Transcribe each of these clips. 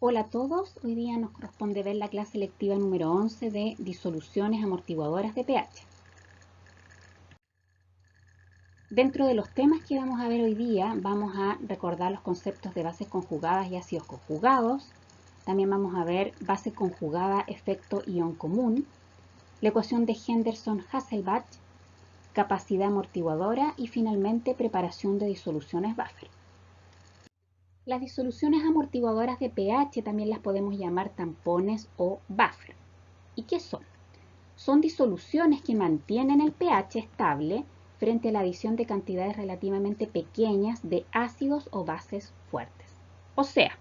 Hola a todos, hoy día nos corresponde ver la clase lectiva número 11 de disoluciones amortiguadoras de pH. Dentro de los temas que vamos a ver hoy día, vamos a recordar los conceptos de bases conjugadas y ácidos conjugados. También vamos a ver base conjugada, efecto ion común, la ecuación de Henderson-Hasselbalch, capacidad amortiguadora y finalmente preparación de disoluciones buffer. Las disoluciones amortiguadoras de pH también las podemos llamar tampones o buffer. ¿Y qué son? Son disoluciones que mantienen el pH estable frente a la adición de cantidades relativamente pequeñas de ácidos o bases fuertes. O sea,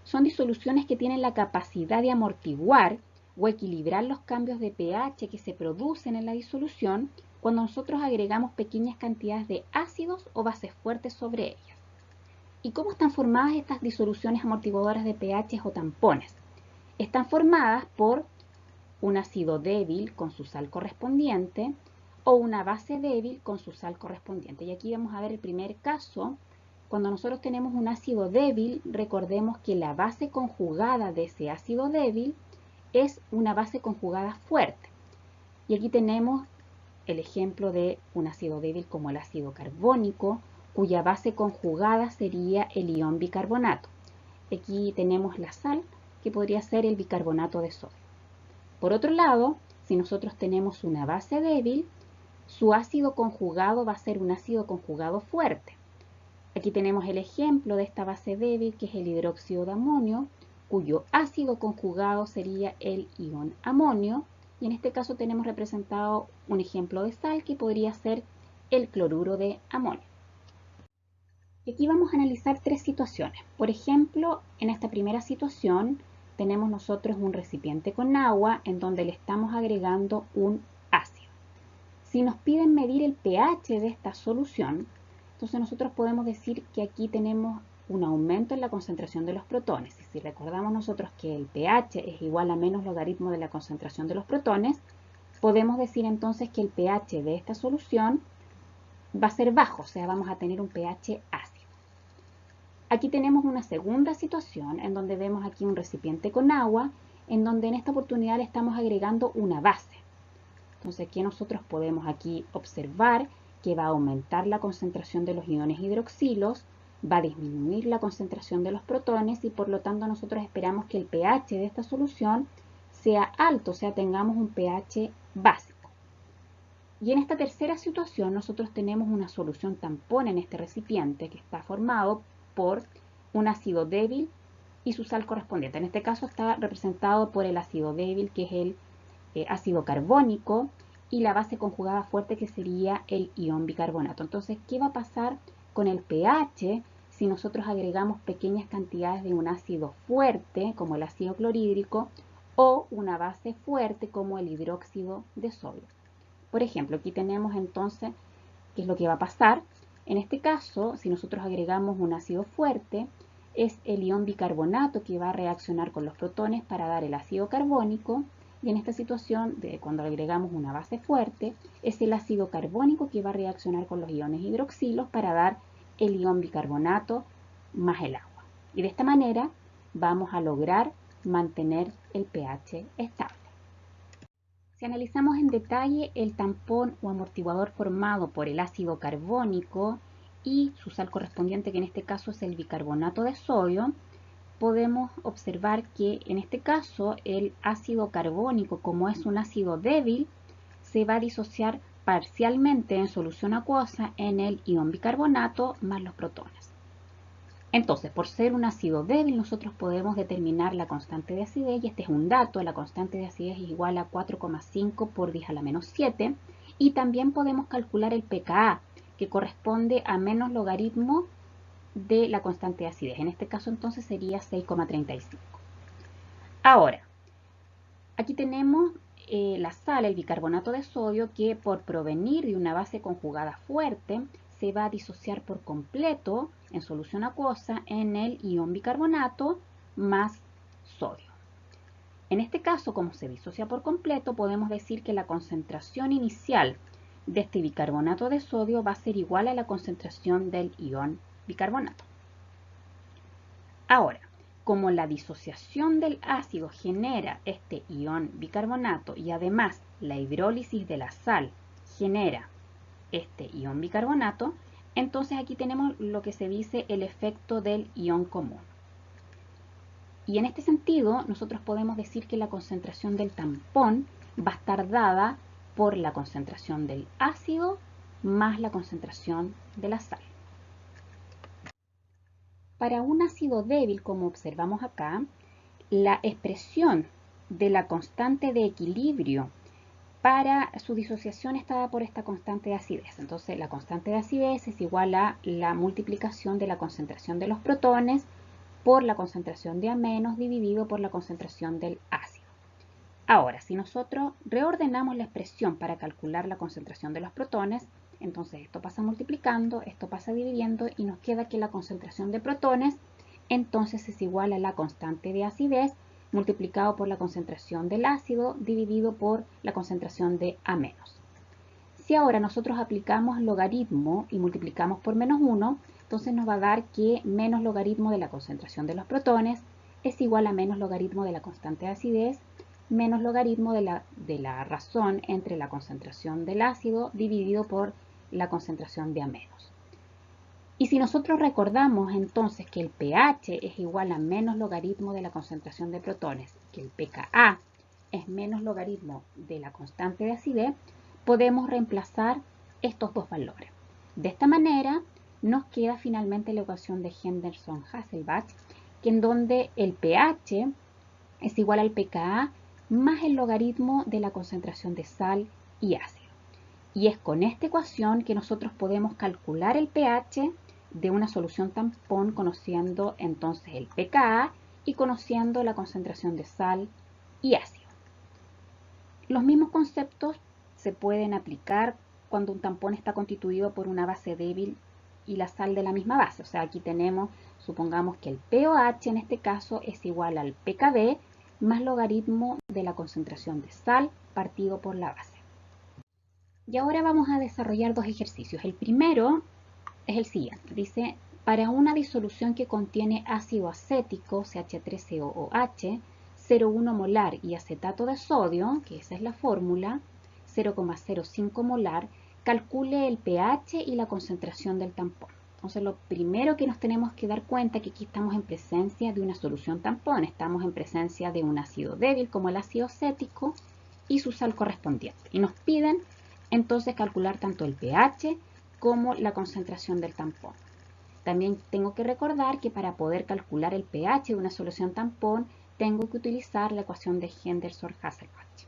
son disoluciones que tienen la capacidad de amortiguar o equilibrar los cambios de pH que se producen en la disolución cuando nosotros agregamos pequeñas cantidades de ácidos o bases fuertes sobre ellas. ¿Y cómo están formadas estas disoluciones amortiguadoras de pH o tampones? Están formadas por un ácido débil con su sal correspondiente o una base débil con su sal correspondiente. Y aquí vamos a ver el primer caso. Cuando nosotros tenemos un ácido débil, recordemos que la base conjugada de ese ácido débil es una base conjugada fuerte. Y aquí tenemos el ejemplo de un ácido débil como el ácido carbónico, cuya base conjugada sería el ion bicarbonato. Aquí tenemos la sal, que podría ser el bicarbonato de sodio. Por otro lado, si nosotros tenemos una base débil, su ácido conjugado va a ser un ácido conjugado fuerte. Aquí tenemos el ejemplo de esta base débil, que es el hidróxido de amonio, cuyo ácido conjugado sería el ion amonio, y en este caso tenemos representado un ejemplo de sal, que podría ser el cloruro de amonio. Y aquí vamos a analizar tres situaciones. Por ejemplo, en esta primera situación tenemos nosotros un recipiente con agua en donde le estamos agregando un ácido. Si nos piden medir el pH de esta solución, entonces nosotros podemos decir que aquí tenemos un aumento en la concentración de los protones. Y si recordamos nosotros que el pH es igual a menos logaritmo de la concentración de los protones, podemos decir entonces que el pH de esta solución va a ser bajo, o sea, vamos a tener un pH ácido. Aquí tenemos una segunda situación en donde vemos aquí un recipiente con agua, en donde en esta oportunidad le estamos agregando una base. Entonces aquí nosotros podemos aquí observar que va a aumentar la concentración de los iones hidroxilos, va a disminuir la concentración de los protones y por lo tanto nosotros esperamos que el pH de esta solución sea alto, o sea, tengamos un pH básico. Y en esta tercera situación nosotros tenemos una solución tampón en este recipiente que está formado por un ácido débil y su sal correspondiente. En este caso está representado por el ácido débil, que es el ácido carbónico, y la base conjugada fuerte, que sería el ion bicarbonato. Entonces, ¿qué va a pasar con el pH si nosotros agregamos pequeñas cantidades de un ácido fuerte, como el ácido clorhídrico, o una base fuerte, como el hidróxido de sodio? Por ejemplo, aquí tenemos entonces qué es lo que va a pasar. En este caso, si nosotros agregamos un ácido fuerte, es el ion bicarbonato que va a reaccionar con los protones para dar el ácido carbónico. Y en esta situación, cuando agregamos una base fuerte, es el ácido carbónico que va a reaccionar con los iones hidroxilos para dar el ion bicarbonato más el agua. Y de esta manera vamos a lograr mantener el pH estable. Si analizamos en detalle el tampón o amortiguador formado por el ácido carbónico y su sal correspondiente, que en este caso es el bicarbonato de sodio, podemos observar que en este caso el ácido carbónico, como es un ácido débil, se va a disociar parcialmente en solución acuosa en el ion bicarbonato más los protones. Entonces, por ser un ácido débil, nosotros podemos determinar la constante de acidez, y este es un dato: la constante de acidez es igual a 4,5 por 10 a la menos 7, y también podemos calcular el pKa, que corresponde a menos logaritmo de la constante de acidez. En este caso entonces sería 6,35. Ahora, aquí tenemos la sal, el bicarbonato de sodio, que por provenir de una base conjugada fuerte se va a disociar por completo en solución acuosa en el ion bicarbonato más sodio. En este caso, como se disocia por completo, podemos decir que la concentración inicial de este bicarbonato de sodio va a ser igual a la concentración del ion bicarbonato. Ahora, como la disociación del ácido genera este ion bicarbonato y además la hidrólisis de la sal genera este ion bicarbonato, entonces aquí tenemos lo que se dice el efecto del ion común. Y en este sentido, nosotros podemos decir que la concentración del tampón va a estar dada por la concentración del ácido más la concentración de la sal. Para un ácido débil, como observamos acá, la expresión de la constante de equilibrio para su disociación está dada por esta constante de acidez. Entonces, la constante de acidez es igual a la multiplicación de la concentración de los protones por la concentración de A- dividido por la concentración del ácido. Ahora, si nosotros reordenamos la expresión para calcular la concentración de los protones, entonces esto pasa multiplicando, esto pasa dividiendo y nos queda que la concentración de protones entonces es igual a la constante de acidez multiplicado por la concentración del ácido dividido por la concentración de A-. Si ahora nosotros aplicamos logaritmo y multiplicamos por menos 1, entonces nos va a dar que menos logaritmo de la concentración de los protones es igual a menos logaritmo de la constante de acidez menos logaritmo de la razón entre la concentración del ácido dividido por la concentración de A-. Y si nosotros recordamos entonces que el pH es igual a menos logaritmo de la concentración de protones, que el pKa es menos logaritmo de la constante de acidez, podemos reemplazar estos dos valores. De esta manera nos queda finalmente la ecuación de Henderson-Hasselbalch, que en donde el pH es igual al pKa más el logaritmo de la concentración de sal y ácido. Y es con esta ecuación que nosotros podemos calcular el pH de una solución tampón conociendo entonces el pKa y conociendo la concentración de sal y ácido. Los mismos conceptos se pueden aplicar cuando un tampón está constituido por una base débil y la sal de la misma base. O sea, aquí tenemos, supongamos que el pOH en este caso es igual al pKb más logaritmo de la concentración de sal partido por la base. Y ahora vamos a desarrollar dos ejercicios. El primero es el siguiente. Dice, para una disolución que contiene ácido acético, CH3COOH, 0,1 molar y acetato de sodio, que esa es la fórmula, 0,05 molar, calcule el pH y la concentración del tampón. Entonces, lo primero que nos tenemos que dar cuenta es que aquí estamos en presencia de una solución tampón, estamos en presencia de un ácido débil como el ácido acético y su sal correspondiente. Y nos piden entonces calcular tanto el pH como la concentración del tampón. También tengo que recordar que para poder calcular el pH de una solución tampón, tengo que utilizar la ecuación de Henderson-Hasselbalch.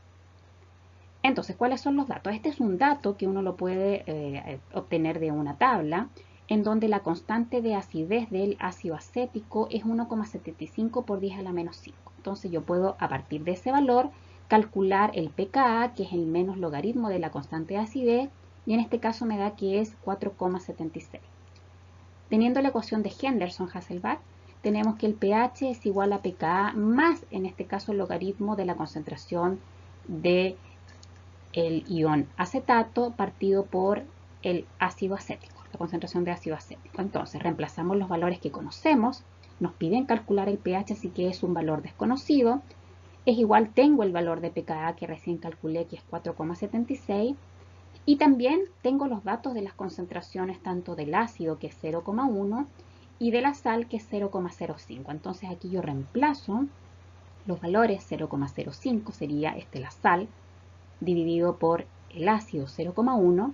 Entonces, ¿cuáles son los datos? Este es un dato que uno lo puede obtener de una tabla, en donde la constante de acidez del ácido acético es 1,75 por 10 a la menos 5. Entonces, yo puedo, a partir de ese valor, calcular el pKa, que es el menos logaritmo de la constante de acidez, y en este caso me da que es 4,76. Teniendo la ecuación de Henderson-Hasselbalch, tenemos que el pH es igual a pKa más, en este caso, el logaritmo de la concentración del ion acetato partido por el ácido acético, la concentración de ácido acético. Entonces, reemplazamos los valores que conocemos, nos piden calcular el pH, así que es un valor desconocido, es igual, tengo el valor de pKa que recién calculé, que es 4,76, y también tengo los datos de las concentraciones tanto del ácido, que es 0,1, y de la sal, que es 0,05. Entonces aquí yo reemplazo los valores. 0,05 sería la sal, dividido por el ácido 0,1,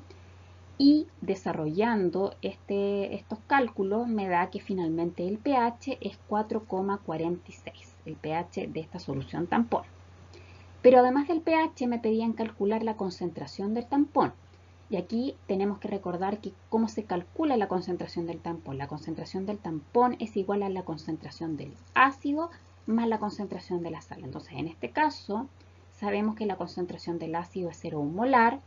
y desarrollando estos cálculos me da que finalmente el pH es 4,46, el pH de esta solución tampón. Pero además del pH me pedían calcular la concentración del tampón. Y aquí tenemos que recordar que cómo se calcula la concentración del tampón. La concentración del tampón es igual a la concentración del ácido más la concentración de la sal. Entonces, en este caso, sabemos que la concentración del ácido es 0,1 molar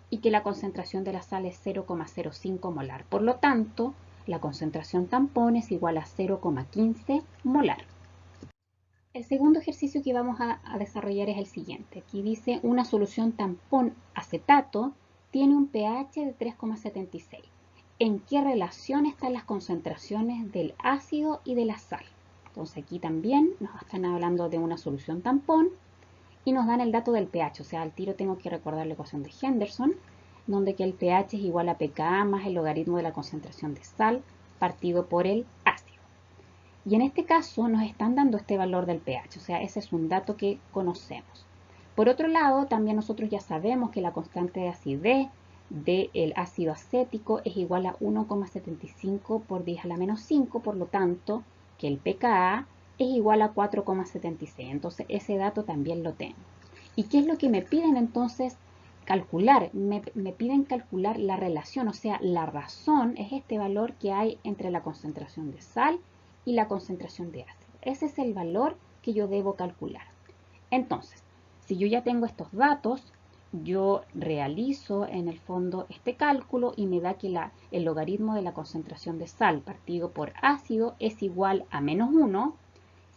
y que la concentración de la sal es 0,05 molar. Por lo tanto, la concentración tampón es igual a 0,15 molar. El segundo ejercicio que vamos a desarrollar es el siguiente. Aquí dice una solución tampón acetato tiene un pH de 3,76. ¿En qué relación están las concentraciones del ácido y de la sal? Entonces aquí también nos están hablando de una solución tampón y nos dan el dato del pH, o sea, al tiro tengo que recordar la ecuación de Henderson, donde que el pH es igual a pKa más el logaritmo de la concentración de sal partido por el ácido. Y en este caso nos están dando este valor del pH, o sea, ese es un dato que conocemos. Por otro lado, también nosotros ya sabemos que la constante de acidez del ácido acético es igual a 1,75 por 10 a la menos 5, por lo tanto, que el pKa es igual a 4,76. Entonces, ese dato también lo tengo. ¿Y qué es lo que me piden entonces calcular? Me piden calcular la relación, o sea, la razón es este valor que hay entre la concentración de sal y la concentración de ácido. Ese es el valor que yo debo calcular. Entonces, si yo ya tengo estos datos, yo realizo en el fondo este cálculo y me da que el logaritmo de la concentración de sal partido por ácido es igual a menos 1.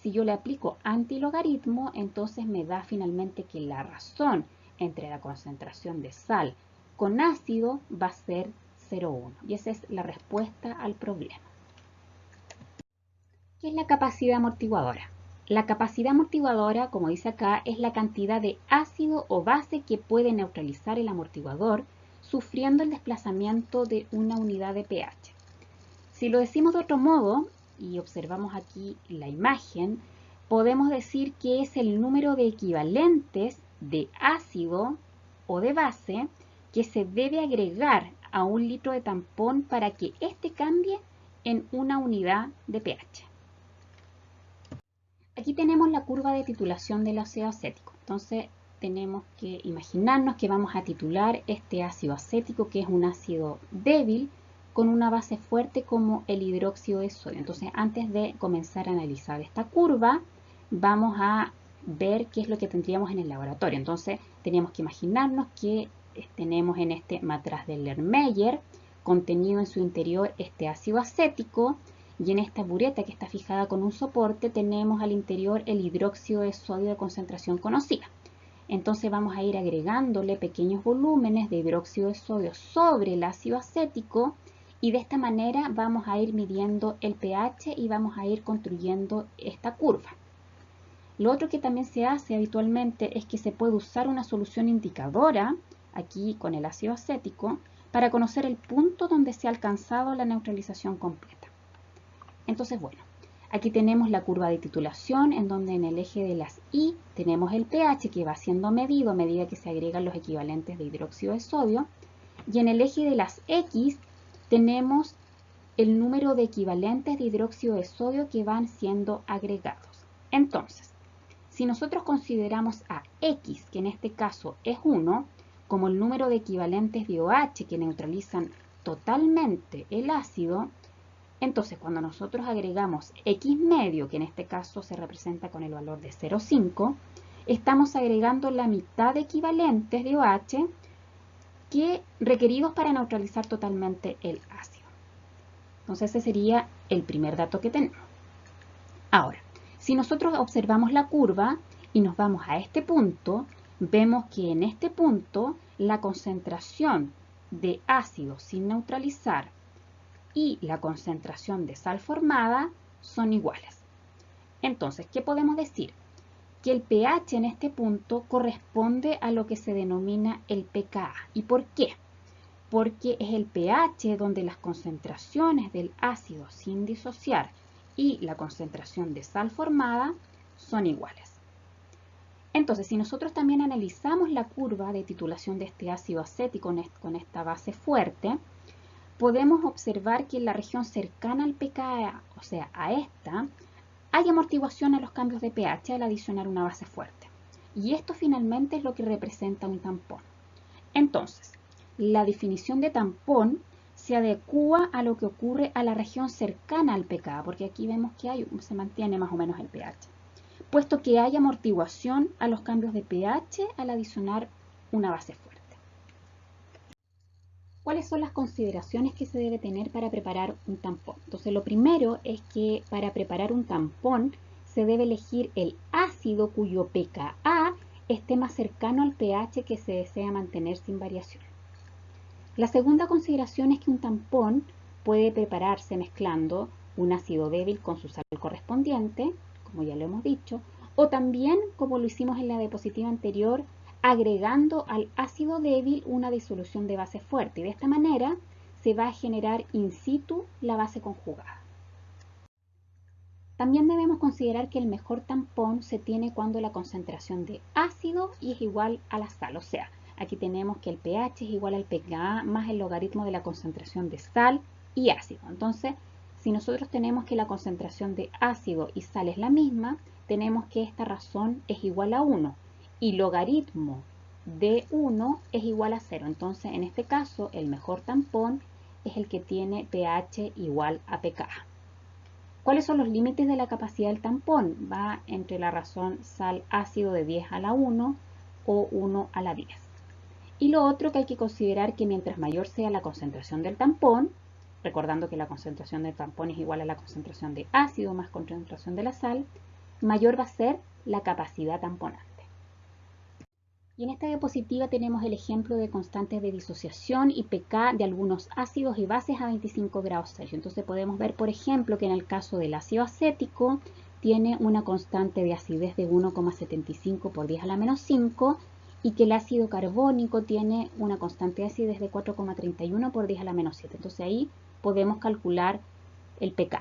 Si yo le aplico antilogaritmo, entonces me da finalmente que la razón entre la concentración de sal con ácido va a ser 0,1. Y esa es la respuesta al problema. ¿Qué es la capacidad amortiguadora? La capacidad amortiguadora, como dice acá, es la cantidad de ácido o base que puede neutralizar el amortiguador sufriendo el desplazamiento de una unidad de pH. Si lo decimos de otro modo, y observamos aquí la imagen, podemos decir que es el número de equivalentes de ácido o de base que se debe agregar a un litro de tampón para que éste cambie en una unidad de pH. Aquí tenemos la curva de titulación del ácido acético. Entonces tenemos que imaginarnos que vamos a titular este ácido acético, que es un ácido débil, con una base fuerte como el hidróxido de sodio. Entonces, antes de comenzar a analizar esta curva, vamos a ver qué es lo que tendríamos en el laboratorio. Entonces, tenemos que imaginarnos que tenemos en este matraz de Lermeyer contenido en su interior este ácido acético, y en esta bureta que está fijada con un soporte tenemos al interior el hidróxido de sodio de concentración conocida. Entonces vamos a ir agregándole pequeños volúmenes de hidróxido de sodio sobre el ácido acético y de esta manera vamos a ir midiendo el pH y vamos a ir construyendo esta curva. Lo otro que también se hace habitualmente es que se puede usar una solución indicadora, aquí con el ácido acético, para conocer el punto donde se ha alcanzado la neutralización completa. Entonces, bueno, aquí tenemos la curva de titulación en donde en el eje de las Y tenemos el pH que va siendo medido a medida que se agregan los equivalentes de hidróxido de sodio, y en el eje de las X tenemos el número de equivalentes de hidróxido de sodio que van siendo agregados. Entonces, si nosotros consideramos a X, que en este caso es 1, como el número de equivalentes de OH que neutralizan totalmente el ácido, entonces cuando nosotros agregamos X medio, que en este caso se representa con el valor de 0,5, estamos agregando la mitad de equivalentes de OH requeridos para neutralizar totalmente el ácido. Entonces ese sería el primer dato que tenemos. Ahora, si nosotros observamos la curva y nos vamos a este punto, vemos que en este punto la concentración de ácido sin neutralizar y la concentración de sal formada son iguales. Entonces, ¿qué podemos decir? Que el pH en este punto corresponde a lo que se denomina el pKa. ¿Y por qué? Porque es el pH donde las concentraciones del ácido sin disociar y la concentración de sal formada son iguales. Entonces, si nosotros también analizamos la curva de titulación de este ácido acético con esta base fuerte, podemos observar que en la región cercana al pKa, o sea, a esta, hay amortiguación a los cambios de pH al adicionar una base fuerte. Y esto finalmente es lo que representa un tampón. Entonces, la definición de tampón se adecúa a lo que ocurre a la región cercana al pKa, porque aquí vemos que se mantiene más o menos el pH, puesto que hay amortiguación a los cambios de pH al adicionar una base fuerte. ¿Cuáles son las consideraciones que se debe tener para preparar un tampón? Entonces, lo primero es que para preparar un tampón se debe elegir el ácido cuyo pKa esté más cercano al pH que se desea mantener sin variación. La segunda consideración es que un tampón puede prepararse mezclando un ácido débil con su sal correspondiente, como ya lo hemos dicho, o también, como lo hicimos en la diapositiva anterior, agregando al ácido débil una disolución de base fuerte. Y de esta manera se va a generar in situ la base conjugada. También debemos considerar que el mejor tampón se tiene cuando la concentración de ácido es igual a la sal. O sea, aquí tenemos que el pH es igual al pKa más el logaritmo de la concentración de sal y ácido. Entonces, si nosotros tenemos que la concentración de ácido y sal es la misma, tenemos que esta razón es igual a 1 y logaritmo de 1 es igual a 0. Entonces, en este caso, el mejor tampón es el que tiene pH igual a pKa. ¿Cuáles son los límites de la capacidad del tampón? Va entre la razón sal-ácido de 10 a la 1 o 1 a la 10. Y lo otro que hay que considerar que mientras mayor sea la concentración del tampón, recordando que la concentración del tampón es igual a la concentración de ácido más concentración de la sal, mayor va a ser la capacidad tamponante. Y en esta diapositiva tenemos el ejemplo de constantes de disociación y pK de algunos ácidos y bases a 25 grados Celsius. Entonces podemos ver, por ejemplo, que en el caso del ácido acético tiene una constante de acidez de 1,75 por 10 a la menos 5 y que el ácido carbónico tiene una constante de acidez de 4,31 por 10 a la menos 7. Entonces ahí podemos calcular el pK.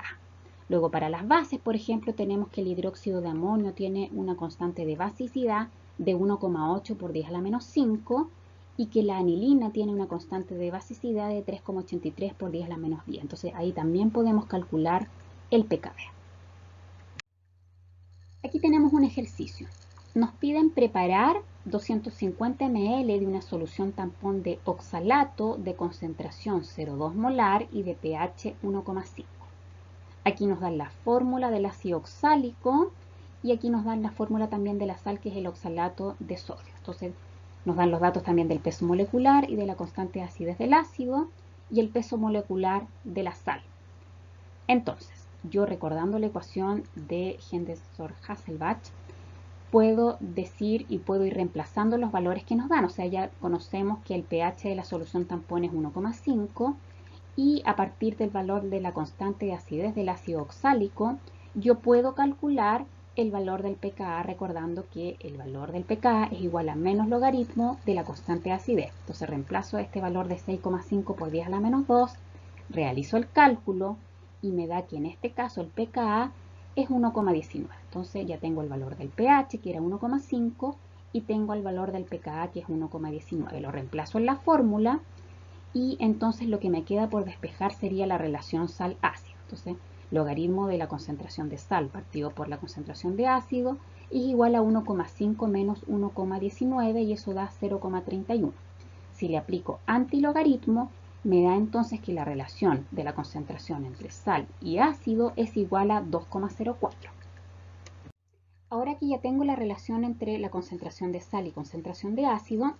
Luego para las bases, por ejemplo, tenemos que el hidróxido de amonio tiene una constante de basicidad de 1,8 por 10 a la menos 5 y que la anilina tiene una constante de basicidad de 3,83 por 10 a la menos 10. Entonces ahí también podemos calcular el pKb. Aquí tenemos un ejercicio. Nos piden preparar 250 ml de una solución tampón de oxalato de concentración 0,2 molar y de pH 1,5. Aquí nos dan la fórmula del ácido oxálico y aquí nos dan la fórmula también de la sal, que es el oxalato de sodio. Entonces nos dan los datos también del peso molecular y de la constante de acidez del ácido y el peso molecular de la sal. Entonces, yo recordando la ecuación de Henderson-Hasselbalch, puedo decir y puedo ir reemplazando los valores que nos dan. O sea, ya conocemos que el pH de la solución tampón es 1,5 y a partir del valor de la constante de acidez del ácido oxálico, yo puedo calcular el valor del pKa, recordando que el valor del pKa es igual a menos logaritmo de la constante de acidez. Entonces reemplazo este valor de 6,5 por 10 a la menos 2, realizo el cálculo y me da que en este caso el pKa es 1,19. Entonces ya tengo el valor del pH, que era 1,5, y tengo el valor del pKa, que es 1,19. Lo reemplazo en la fórmula y entonces lo que me queda por despejar sería la relación sal-ácido. Entonces, logaritmo de la concentración de sal partido por la concentración de ácido es igual a 1,5 menos 1,19 y eso da 0,31. Si le aplico antilogaritmo, me da entonces que la relación de la concentración entre sal y ácido es igual a 2,04. Ahora que ya tengo la relación entre la concentración de sal y concentración de ácido,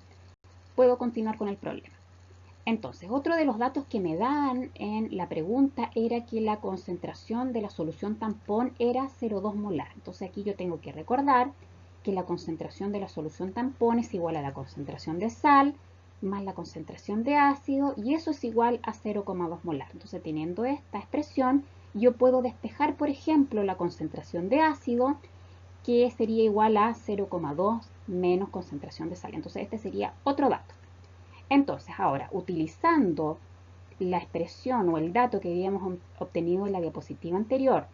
puedo continuar con el problema. Entonces, otro de los datos que me dan en la pregunta era que la concentración de la solución tampón era 0,2 molar. Entonces aquí yo tengo que recordar que la concentración de la solución tampón es igual a la concentración de sal más la concentración de ácido y eso es igual a 0,2 molar. Entonces teniendo esta expresión yo puedo despejar, por ejemplo, la concentración de ácido, que sería igual a 0,2 menos concentración de sal. Entonces este sería otro dato. Entonces, ahora, utilizando la expresión o el dato que habíamos obtenido en la diapositiva anterior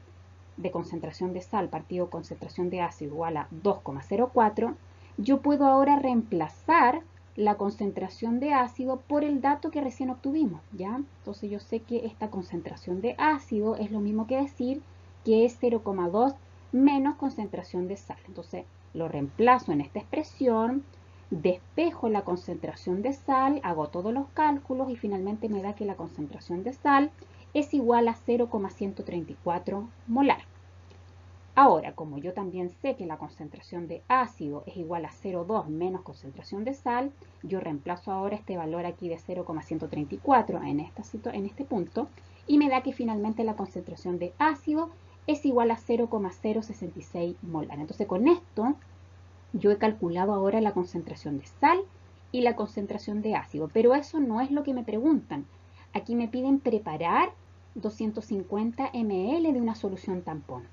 de concentración de sal partido concentración de ácido igual a 2,04, yo puedo ahora reemplazar la concentración de ácido por el dato que recién obtuvimos, ¿ya? Entonces yo sé que esta concentración de ácido es lo mismo que decir que es 0,2 menos concentración de sal. Entonces lo reemplazo en esta expresión, despejo la concentración de sal, hago todos los cálculos y finalmente me da que la concentración de sal es igual a 0,134 molar. Ahora, como yo también sé que la concentración de ácido es igual a 0,2 menos concentración de sal, yo reemplazo ahora este valor aquí de 0,134 en este punto y me da que finalmente la concentración de ácido es igual a 0,066 molar. Entonces con esto yo he calculado ahora la concentración de sal y la concentración de ácido, pero eso no es lo que me preguntan. Aquí me piden preparar 250 ml de una solución tampón.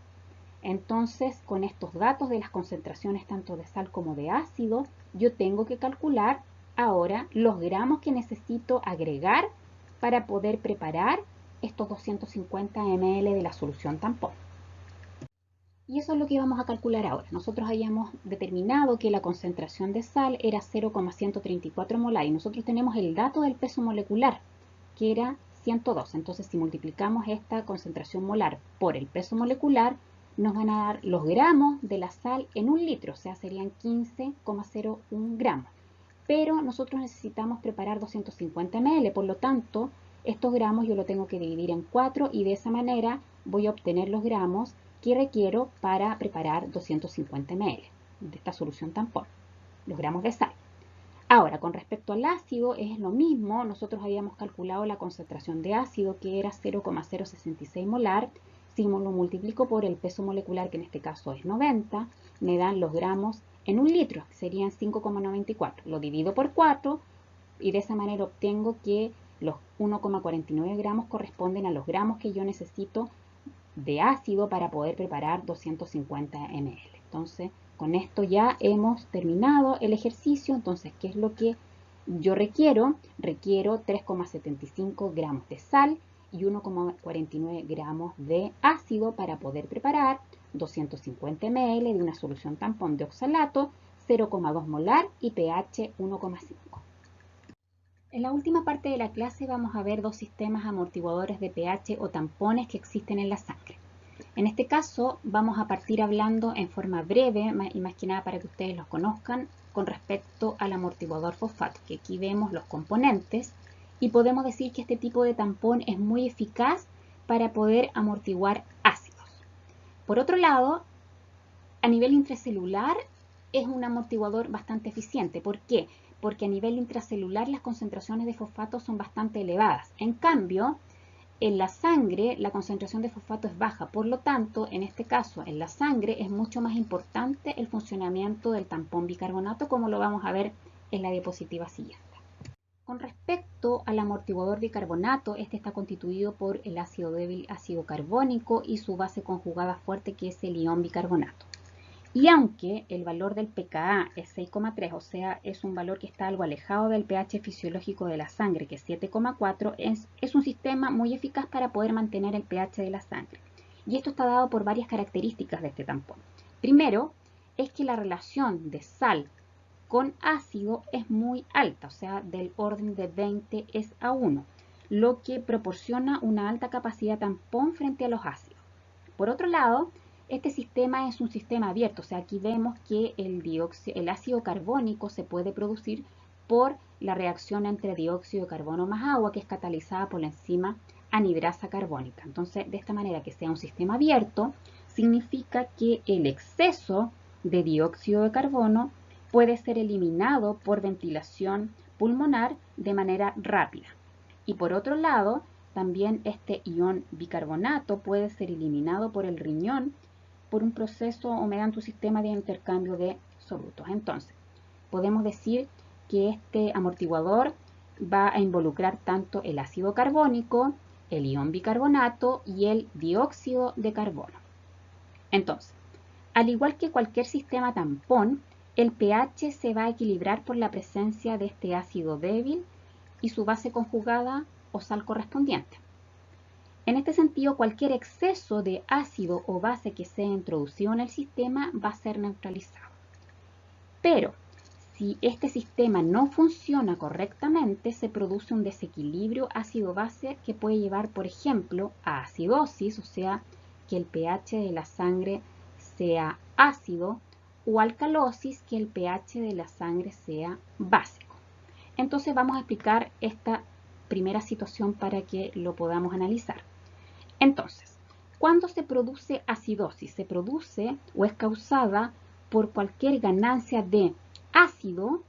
Entonces, con estos datos de las concentraciones tanto de sal como de ácido, yo tengo que calcular ahora los gramos que necesito agregar para poder preparar estos 250 ml de la solución tampón. Y eso es lo que vamos a calcular ahora. Nosotros habíamos determinado que la concentración de sal era 0,134 molar y nosotros tenemos el dato del peso molecular, que era 102. Entonces, si multiplicamos esta concentración molar por el peso molecular, nos van a dar los gramos de la sal en un litro, o sea, serían 15,01 gramos. Pero nosotros necesitamos preparar 250 ml, por lo tanto, estos gramos yo lo tengo que dividir en 4 y de esa manera voy a obtener los gramos que requiero para preparar 250 ml de esta solución tampón, los gramos de sal. Ahora, con respecto al ácido es lo mismo, nosotros habíamos calculado la concentración de ácido que era 0,066 molar, si lo multiplico por el peso molecular, que en este caso es 90, me dan los gramos en un litro, que serían 5,94. Lo divido por 4 y de esa manera obtengo que los 1,49 gramos corresponden a los gramos que yo necesito de ácido para poder preparar 250 ml. Entonces, con esto ya hemos terminado el ejercicio. Entonces, ¿qué es lo que yo requiero? Requiero 3,75 gramos de sal y 1,49 gramos de ácido para poder preparar 250 ml de una solución tampón de oxalato, 0,2 molar y pH 1,5. En la última parte de la clase vamos a ver dos sistemas amortiguadores de pH o tampones que existen en la sangre. En este caso vamos a partir hablando en forma breve y más que nada para que ustedes los conozcan con respecto al amortiguador fosfato, que aquí vemos los componentes y podemos decir que este tipo de tampón es muy eficaz para poder amortiguar ácidos. Por otro lado, a nivel intracelular es un amortiguador bastante eficiente. ¿Por qué? Porque a nivel intracelular las concentraciones de fosfato son bastante elevadas. En cambio, en la sangre la concentración de fosfato es baja. Por lo tanto, en este caso, en la sangre es mucho más importante el funcionamiento del tampón bicarbonato, como lo vamos a ver en la diapositiva siguiente. Con respecto al amortiguador bicarbonato, este está constituido por el ácido débil ácido carbónico y su base conjugada fuerte, que es el ion bicarbonato. Y aunque el valor del pKa es 6,3, o sea, es un valor que está algo alejado del pH fisiológico de la sangre, que es 7,4, es un sistema muy eficaz para poder mantener el pH de la sangre. Y esto está dado por varias características de este tampón. Primero, es que la relación de sal con ácido es muy alta, o sea, del orden de 20:1, lo que proporciona una alta capacidad tampón frente a los ácidos. Por otro lado, este sistema es un sistema abierto, o sea, aquí vemos que el ácido carbónico se puede producir por la reacción entre dióxido de carbono más agua, que es catalizada por la enzima anhidrasa carbónica. Entonces, de esta manera que sea un sistema abierto, significa que el exceso de dióxido de carbono puede ser eliminado por ventilación pulmonar de manera rápida. Y por otro lado, también este ion bicarbonato puede ser eliminado por el riñón por un proceso o mediante un sistema de intercambio de solutos. Entonces, podemos decir que este amortiguador va a involucrar tanto el ácido carbónico, el ion bicarbonato y el dióxido de carbono. Entonces, al igual que cualquier sistema tampón, el pH se va a equilibrar por la presencia de este ácido débil y su base conjugada o sal correspondiente. En este sentido, cualquier exceso de ácido o base que sea introducido en el sistema va a ser neutralizado. Pero, si este sistema no funciona correctamente, se produce un desequilibrio ácido-base que puede llevar, por ejemplo, a acidosis, o sea, que el pH de la sangre sea ácido, o alcalosis, que el pH de la sangre sea básico. Entonces vamos a explicar esta primera situación para que lo podamos analizar. Entonces, ¿cuándo se produce acidosis? Se produce o es causada por cualquier ganancia de ácido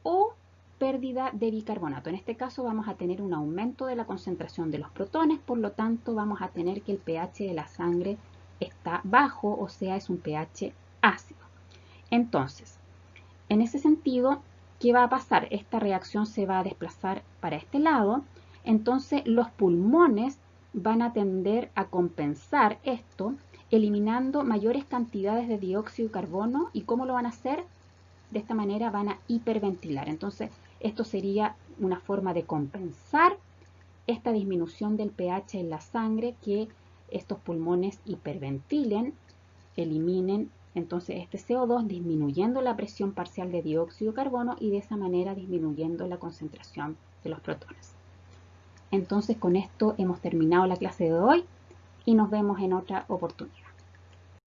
o pérdida de bicarbonato. En este caso vamos a tener un aumento de la concentración de los protones, por lo tanto vamos a tener que el pH de la sangre está bajo, o sea, es un pH ácido. Entonces, en ese sentido, ¿qué va a pasar? Esta reacción se va a desplazar para este lado, entonces los pulmones van a tender a compensar esto eliminando mayores cantidades de dióxido de carbono. ¿Y cómo lo van a hacer? De esta manera van a hiperventilar. Entonces, esto sería una forma de compensar esta disminución del pH en la sangre, que estos pulmones hiperventilen, eliminen entonces este CO2, disminuyendo la presión parcial de dióxido de carbono y de esa manera disminuyendo la concentración de los protones. Entonces, con esto hemos terminado la clase de hoy y nos vemos en otra oportunidad.